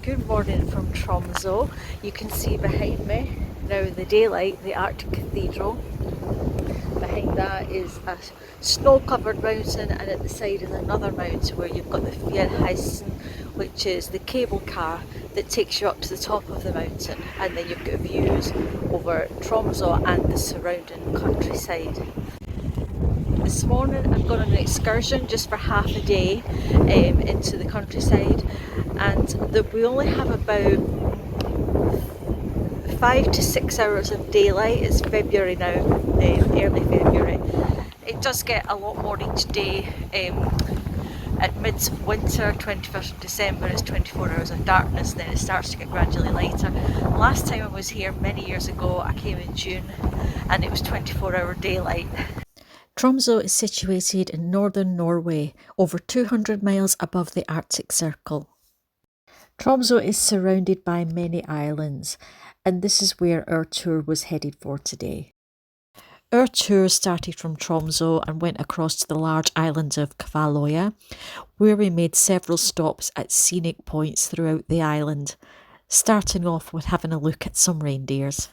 Good morning from Tromso. You can see behind me now in the daylight the Arctic Cathedral. Behind that is a snow-covered mountain, and at the side is another mountain where you've got the fjords, which is the cable car that takes you up to the top of the mountain, and then you've got views over Tromso and the surrounding countryside. This morning I've gone on an excursion just for half a day into the countryside, and we only have about 5 to 6 hours of daylight. It's February now, early February. It does get a lot more each day. At mid-winter, 21st of December, it's 24 hours of darkness, then it starts to get gradually lighter. Last time I was here many years ago, I came in June and it was 24-hour daylight. Tromso is situated in northern Norway, over 200 miles above the Arctic Circle. Tromso is surrounded by many islands, and this is where our tour was headed for today. Our tour started from Tromso and went across to the large island of Kvaloya, where we made several stops at scenic points throughout the island, starting off with having a look at some reindeers.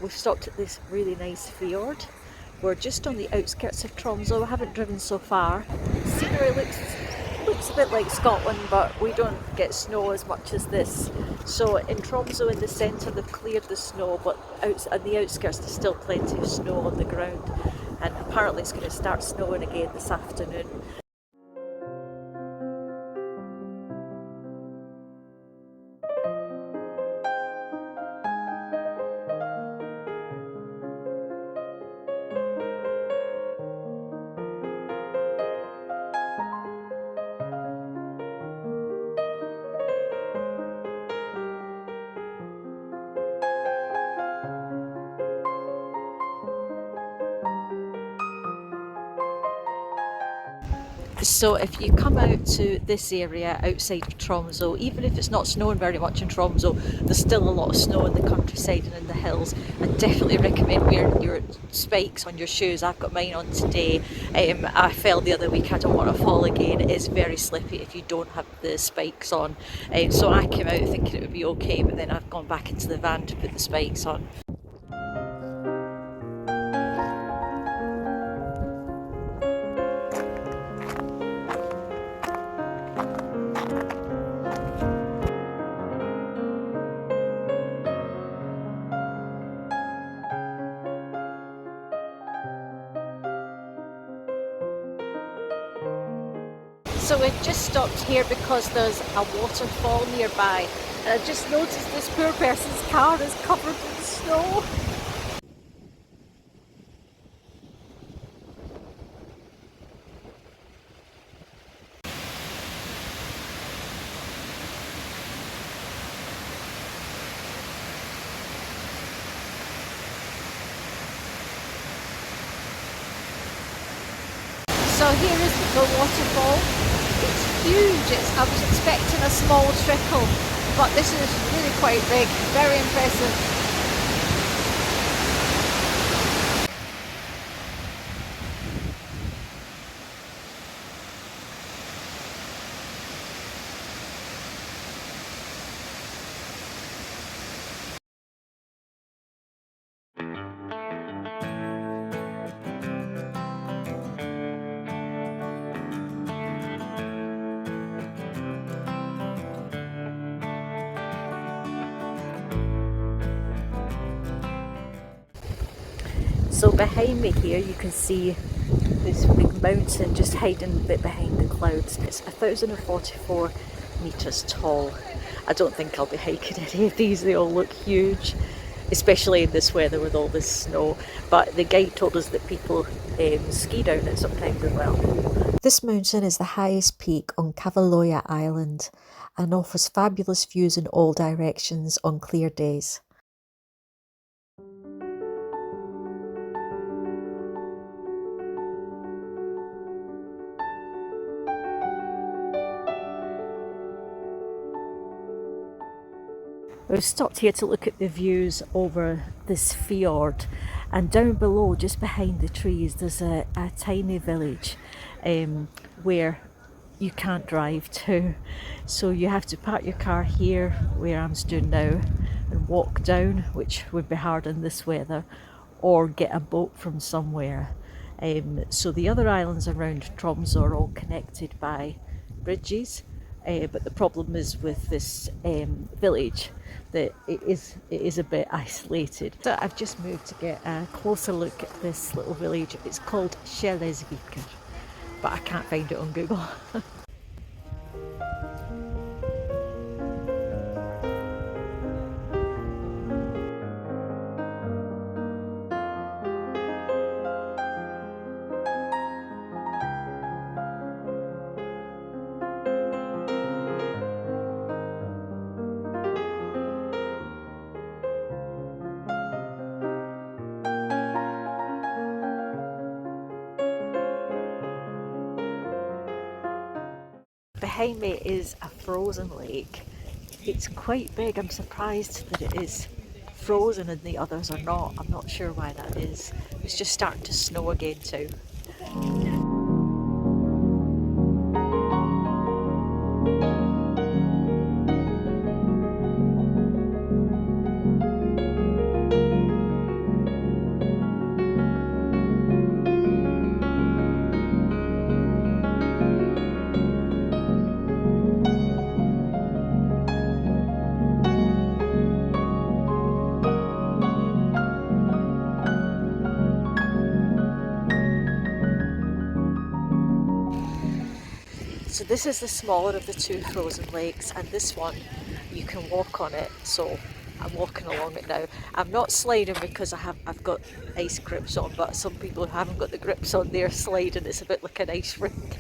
We've stopped at this really nice fjord. We're just on the outskirts of Tromso. I haven't driven so far. Scenery looks a bit like Scotland, but we don't get snow as much as this. So in Tromso in the centre they've cleared the snow, but on the outskirts there's still plenty of snow on the ground, and apparently it's going to start snowing again this afternoon. So if you come out to this area outside of Tromso, even if it's not snowing very much in Tromso, there's still a lot of snow in the countryside and in the hills. I definitely recommend wearing your spikes on your shoes. I've got mine on today. I fell the other week. I don't want to fall again. It is very slippy if you don't have the spikes on. So I came out thinking it would be okay, but then I've gone back into the van to put the spikes on. So we've just stopped here because there's a waterfall nearby, and I just noticed this poor person's car is covered in snow. here is the waterfall. It's huge. I was expecting a small trickle, but this is really quite big. Very impressive. So behind me here you can see this big mountain just hiding a bit behind the clouds. It's 1,044 metres tall. I don't think I'll be hiking any of these, they all look huge, especially in this weather with all this snow. But the guide told us that people ski down it sometimes as well. This mountain is the highest peak on Kvaløya Island and offers fabulous views in all directions on clear days. We've stopped here to look at the views over this fjord, and down below, just behind the trees, there's a tiny village where you can't drive to. So you have to park your car here where I'm stood now and walk down, which would be hard in this weather, or get a boat from somewhere. So the other islands around Tromso are all connected by bridges. But the problem is with this village that it is a bit isolated. So I've just moved to get a closer look at this little village. It's called Kvaløya, but I can't find it on Google. Behind me is a frozen lake. It's quite big. I'm surprised that it is frozen and the others are not. I'm not sure why that is. It's just starting to snow again too. So this is the smaller of the two frozen lakes, and this one you can walk on it, so I'm walking along it now. I'm not sliding because I've got ice grips on, but some people who haven't got the grips on, they're sliding. It's a bit like an ice rink.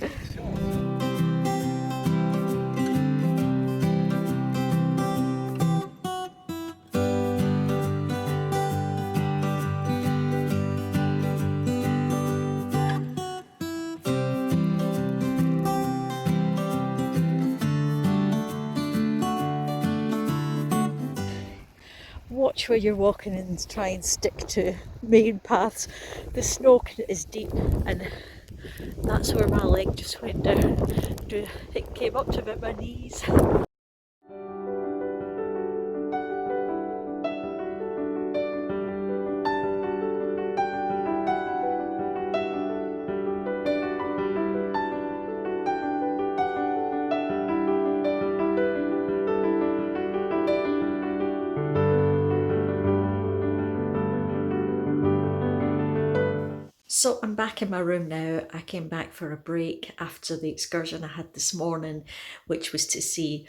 Watch where you're walking and try and stick to main paths. The snow is deep, and that's where my leg just went down. It came up to about my knees. So I'm back in my room now. I came back for a break after the excursion I had this morning, which was to see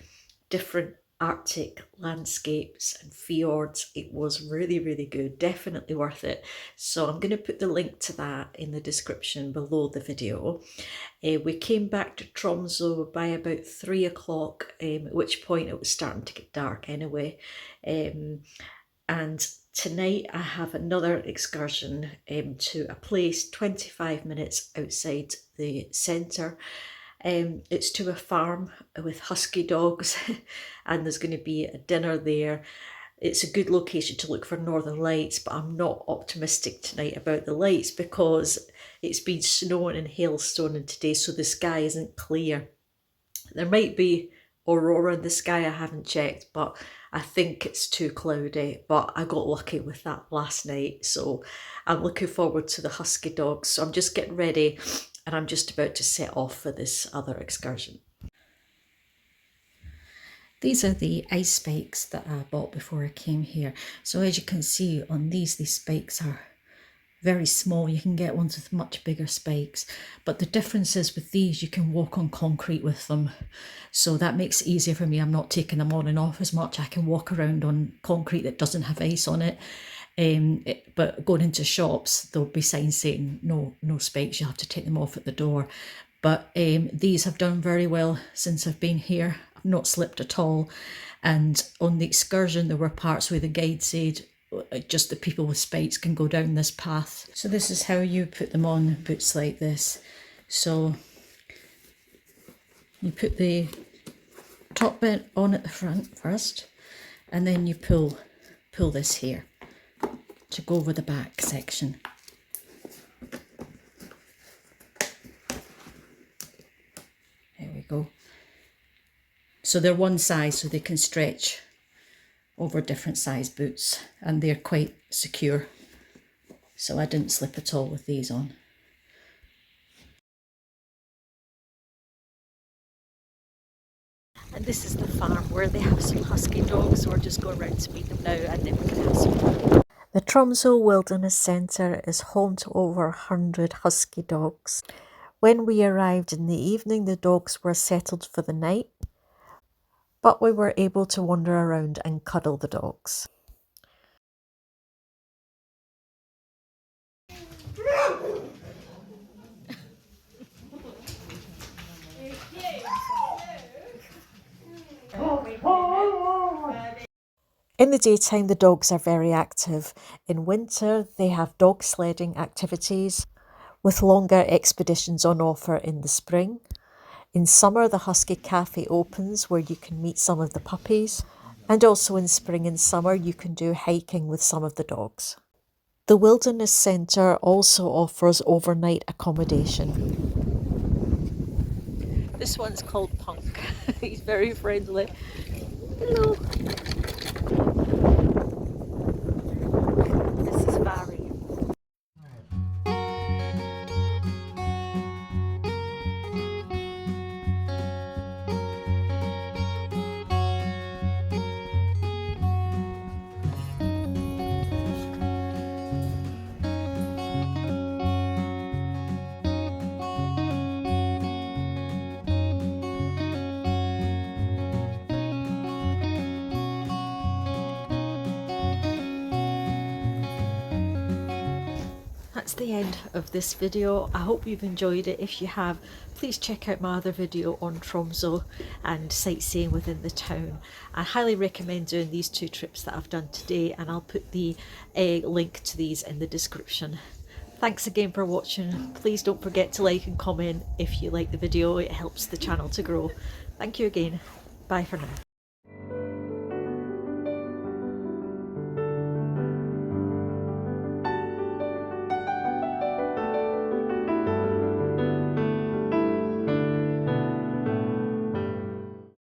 different Arctic landscapes and fjords. It was really, really good, definitely worth it. So I'm going to put the link to that in the description below the video. We came back to Tromso by about 3 o'clock, at which point it was starting to get dark anyway. And Tonight I have another excursion to a place 25 minutes outside the centre. It's to a farm with husky dogs and there's going to be a dinner there. It's a good location to look for northern lights, but I'm not optimistic tonight about the lights because it's been snowing and hailstoning today, so the sky isn't clear. There might be aurora in the sky, I haven't checked, but I think it's too cloudy. But I got lucky with that last night, so I'm looking forward to the husky dogs. So I'm just getting ready and I'm just about to set off for this other excursion. These are the ice spikes that I bought before I came here. So as you can see on these spikes are very small. You can get ones with much bigger spikes. But the difference is with these, you can walk on concrete with them. So that makes it easier for me. I'm not taking them on and off as much. I can walk around on concrete that doesn't have ice on it. But going into shops, there'll be signs saying no spikes. You have to take them off at the door. But these have done very well since I've been here. I've not slipped at all. And on the excursion, there were parts where the guide said just the people with spikes can go down this path. So this is how you put them on, boots like this. So you put the top bit on at the front first, and then you pull this here to go over the back section. There we go. So they're one size, so they can stretch over different size boots, and they're quite secure. So I didn't slip at all with these on. And this is the farm where they have some husky dogs, so we're just going around to meet them now and then we can have some fun. The Tromso Wilderness Centre is home to over 100 husky dogs. When we arrived in the evening, the dogs were settled for the night, but we were able to wander around and cuddle the dogs. In the daytime, the dogs are very active. In winter, they have dog sledding activities with longer expeditions on offer in the spring. In summer, the Husky Cafe opens where you can meet some of the puppies. And also in spring and summer, you can do hiking with some of the dogs. The Wilderness Centre also offers overnight accommodation. This one's called Punk. He's very friendly. Hello. This is Barry. That's the end of this video. I hope you've enjoyed it. If you have, please check out my other video on Tromso and sightseeing within the town. I highly recommend doing these two trips that I've done today, and I'll put the link to these in the description. Thanks again for watching. Please don't forget to like and comment if you like the video. It helps the channel to grow. Thank you again. Bye for now.